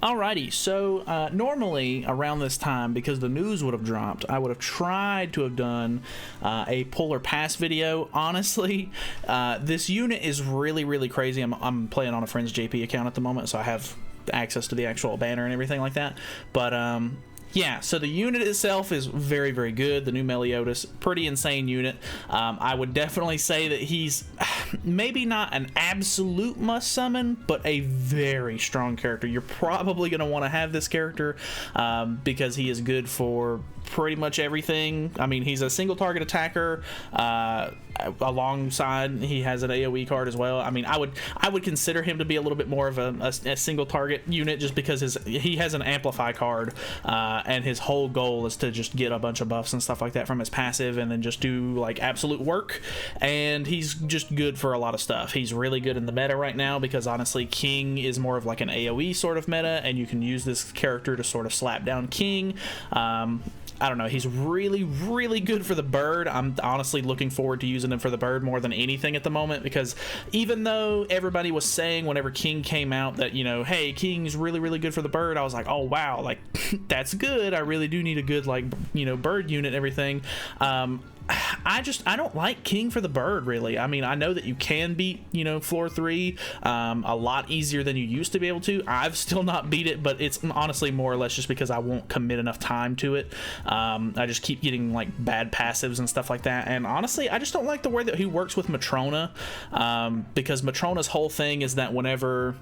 Alrighty, so normally around this time, because the news would have dropped, I would have tried to have done a pull or pass video. Honestly, this unit is really, really crazy. I'm playing on a friend's JP account at the moment, so I have access to the actual banner and everything like that. But yeah, so the unit itself is very, very good. The new Meliodas, pretty insane unit. I would definitely say that he's maybe not an absolute must summon, but a very strong character. You're probably going to want to have this character because he is good for pretty much everything. I mean, he's a single target attacker. Alongside, he has an AoE card as well. I mean, I would consider him to be a little bit more of a single target unit, just because he has an amplify card, and his whole goal is to just get a bunch of buffs and stuff like that from his passive, and then just do like absolute work. And he's just good for a lot of stuff. He's really good in the meta right now because honestly, King is more of like an AoE sort of meta, and you can use this character to sort of slap down King. I don't know, he's really, really good for the bird. I'm honestly looking forward to using him for the bird more than anything at the moment, because even though everybody was saying whenever King came out that, you know, hey, King's really, really good for the bird, I was like, oh wow, like that's good. I really do need a good, like, you know, bird unit and everything. I don't like King for the bird, really. I mean, I know that you can beat, you know, floor 3 a lot easier than you used to be able to. I've still not beat it, but it's honestly more or less just because I won't commit enough time to it. I just keep getting like bad passives and stuff like that, and honestly I just don't like the way that he works with Matrona, because Matrona's whole thing is that whenever,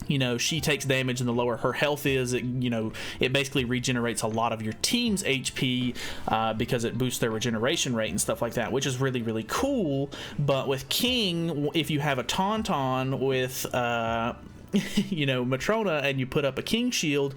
you know, she takes damage and the lower her health is, it basically regenerates a lot of your team's HP because it boosts their regeneration rate and stuff like that, which is really, really cool. But with King, if you have a Tauntaun with you know, Matrona, and you put up a King shield,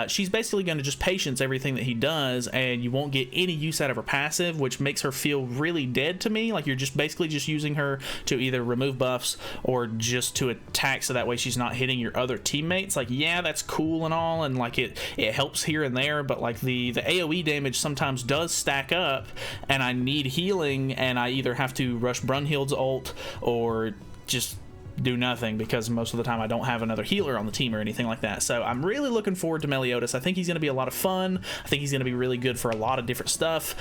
she's basically going to just patience everything that he does, and you won't get any use out of her passive, which makes her feel really dead to me. Like you're just basically just using her to either remove buffs or just to attack, so that way she's not hitting your other teammates. Like, yeah, that's cool and all, and like it helps here and there, but like the AoE damage sometimes does stack up, and I need healing, and I either have to rush Brunhild's ult or just do nothing, because most of the time I don't have another healer on the team or anything like that. So I'm really looking forward to Meliodas. I think he's going to be a lot of fun. I think he's going to be really good for a lot of different stuff.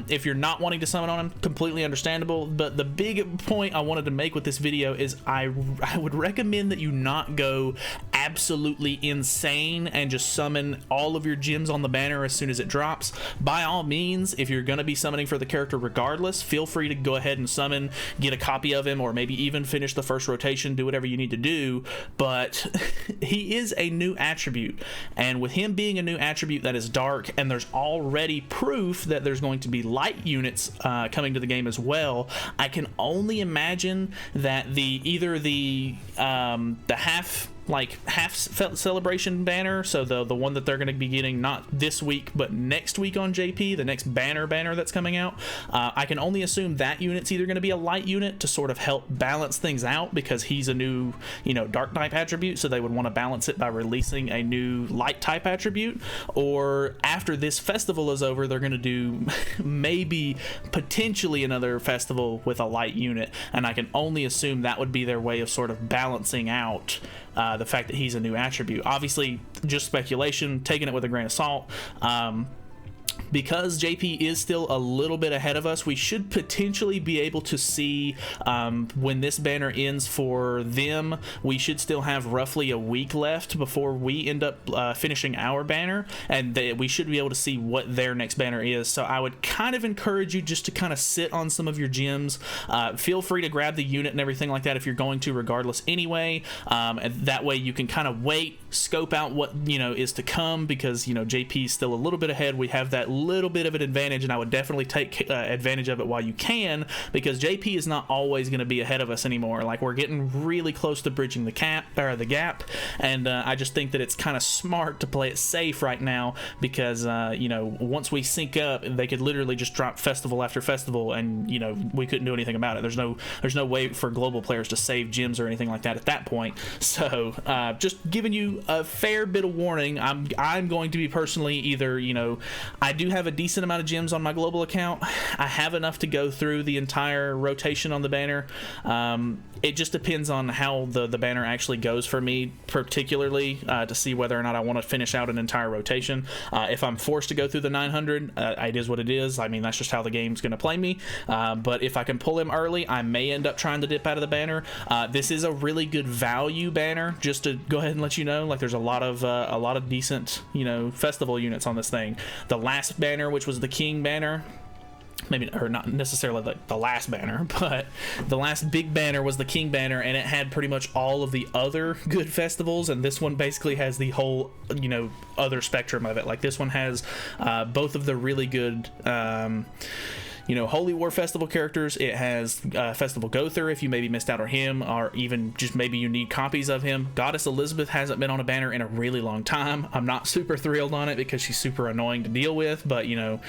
If you're not wanting to summon on him, completely understandable, but the big point I wanted to make with this video is I would recommend that you not go absolutely insane and just summon all of your gems on the banner as soon as it drops. By all means, if you're going to be summoning for the character regardless, feel free to go ahead and summon, get a copy of him, or maybe even finish the first rotation, do whatever you need to do. But he is a new attribute, and with him being a new attribute that is dark, and there's already proof that there's going to be light units coming to the game as well, I can only imagine that either the half celebration banner, so the one that they're going to be getting not this week but next week on JP, the next banner that's coming out, I can only assume that unit's either going to be a light unit to sort of help balance things out, because he's a new, you know, dark type attribute, so they would want to balance it by releasing a new light type attribute. Or after this festival is over, they're going to do maybe potentially another festival with a light unit, and I can only assume that would be their way of sort of balancing out the fact that he's a new attribute. Obviously, just speculation, taking it with a grain of salt. Because JP is still a little bit ahead of us, we should potentially be able to see when this banner ends for them, we should still have roughly a week left before we end up finishing our banner, and we should be able to see what their next banner is. So I would kind of encourage you just to kind of sit on some of your gems. Feel free to grab the unit and everything like that if you're going to, regardless anyway, and that way you can kind of wait, scope out what, you know, is to come, because, you know, JP is still a little bit ahead. We have that little bit of an advantage, and I would definitely take advantage of it while you can, because JP is not always going to be ahead of us anymore. Like, we're getting really close to bridging the gap, and I just think that it's kind of smart to play it safe right now, because you know, once we sync up, they could literally just drop festival after festival, and you know, we couldn't do anything about it. There's no way for global players to save gems or anything like that at that point. So just giving you a fair bit of warning, I'm going to be personally either, you know, I do do have a decent amount of gems on my global account. I have enough to go through the entire rotation on the banner. It just depends on how the banner actually goes for me, particularly to see whether or not I want to finish out an entire rotation. If I'm forced to go through the 900, it is what it is. I mean, that's just how the game's going to play me. But if I can pull him early, I may end up trying to dip out of the banner. This is a really good value banner, just to go ahead and let you know. Like, there's a lot of decent, you know, festival units on this thing. The last banner, which was the King banner, maybe, or not necessarily the last banner, but the last big banner was the King banner, and it had pretty much all of the other good festivals, and this one basically has the whole, you know, other spectrum of it. Like, this one has both of the really good you know, Holy War Festival characters. It has Festival Gother if you maybe missed out on him, or even just maybe you need copies of him. Goddess Elizabeth hasn't been on a banner in a really long time. I'm not super thrilled on it because she's super annoying to deal with, but you know,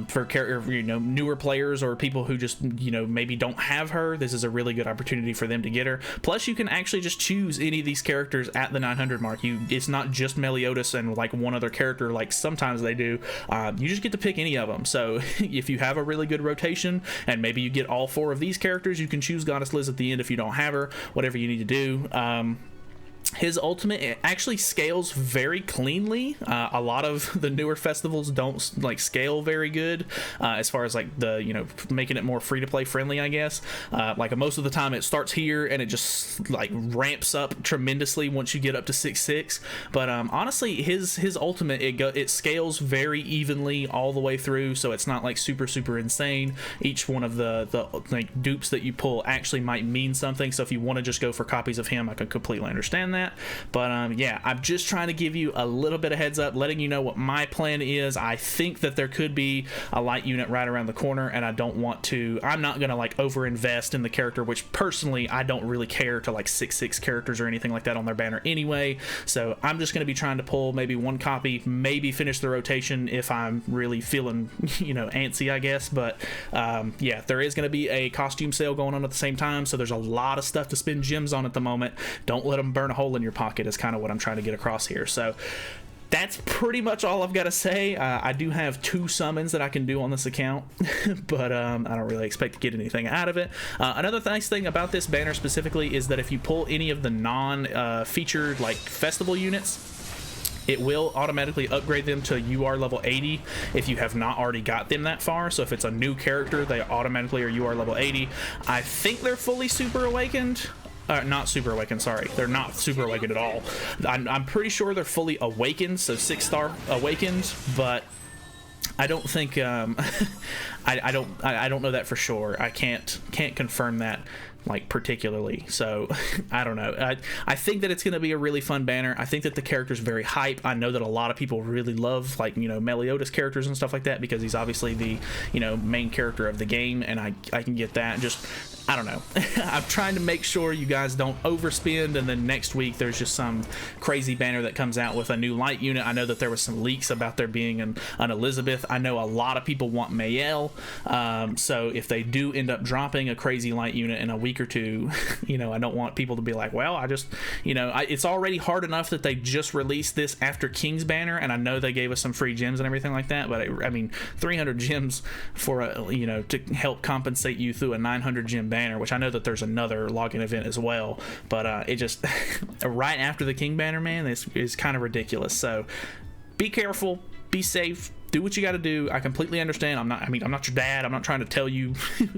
for you know, newer players or people who just, you know, maybe don't have her, this is a really good opportunity for them to get her. Plus, you can actually just choose any of these characters at the 900 mark. It's not just Meliodas and like one other character like sometimes they do. You just get to pick any of them. So if you have a really good rotation and maybe you get all 4 of these characters, you can choose Goddess Liz at the end if you don't have her, whatever you need to do. His ultimate, it actually scales very cleanly. A lot of the newer festivals don't like scale very good as far as like the, you know, making it more free to play friendly, I guess. Like most of the time it starts here and it just like ramps up tremendously once you get up to 6/6. But honestly, his ultimate, it scales very evenly all the way through, so it's not like super insane. Each one of the like dupes that you pull actually might mean something. So if you want to just go for copies of him, I can completely understand that. But yeah, I'm just trying to give you a little bit of heads up, letting you know what my plan is. I think that there could be a light unit right around the corner, and I'm not gonna like over invest in the character, which personally I don't really care to like 6/6 characters or anything like that on their banner anyway. So I'm just gonna be trying to pull maybe one copy, maybe finish the rotation if I'm really feeling, you know, antsy, I guess. But yeah, there is gonna be a costume sale going on at the same time, so there's a lot of stuff to spend gems on at the moment. Don't let them burn a hole in your pocket is kind of what I'm trying to get across here. So that's pretty much all I've got to say. I do have 2 summons that I can do on this account, but I don't really expect to get anything out of it. Another nice thing about this banner specifically is that if you pull any of the non-featured like festival units, it will automatically upgrade them to UR level 80 if you have not already got them that far. So if it's a new character, they automatically are UR level 80. I think they're fully super awakened. Not super awakened, sorry. They're not super awakened at all. I'm pretty sure they're fully awakened, so 6-star awakened, but I don't think I don't know that for sure. I can't confirm that like particularly, so I don't know. I think that it's going to be a really fun banner. I think that the character's very hype. I know that a lot of people really love, like, you know, Meliodas characters and stuff like that because he's obviously the, you know, main character of the game, and I can get that. Just, I don't know. I'm trying to make sure you guys don't overspend, and then next week there's just some crazy banner that comes out with a new light unit. I know that there was some leaks about there being an Elizabeth. I know a lot of people want Mayel, so if they do end up dropping a crazy light unit in a week or 2, you know, I don't want people to be like, well, I just, you know, it's already hard enough that they just released this after King's banner, and I know they gave us some free gems and everything like that, but I mean, 300 gems for a, you know, to help compensate you through a 900 gem banner, which I know that there's another login event as well, but it just right after the King banner, man, this is kind of ridiculous. So be careful, be safe, do what you got to do. I completely understand. I'm not your dad. I'm not trying to tell you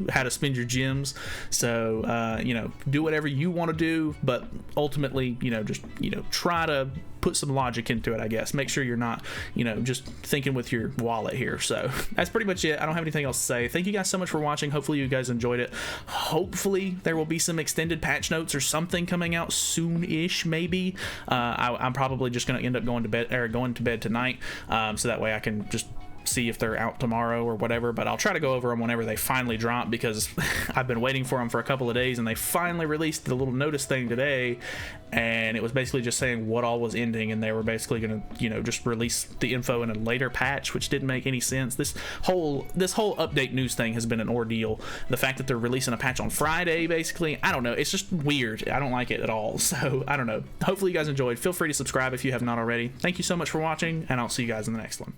how to spend your gems. So, you know, do whatever you want to do, but ultimately, you know, just, you know, try to put some logic into it, I guess. Make sure you're not, you know, just thinking with your wallet here. So that's pretty much it. I don't have anything else to say. Thank you guys so much for watching. Hopefully you guys enjoyed it. Hopefully there will be some extended patch notes or something coming out soon-ish, maybe. I'm probably just going to end up going to bed tonight, so that way I can just see if they're out tomorrow or whatever, but I'll try to go over them whenever they finally drop, because I've been waiting for them for a couple of days, and they finally released the little notice thing today, and it was basically just saying what all was ending, and they were basically gonna, you know, just release the info in a later patch, which didn't make any sense. This whole update news thing has been an ordeal. The fact that they're releasing a patch on Friday, basically, I don't know, it's just weird. I don't like it at all. So I don't know. Hopefully you guys enjoyed. Feel free to subscribe if you have not already. Thank you so much for watching, and I'll see you guys in the next one.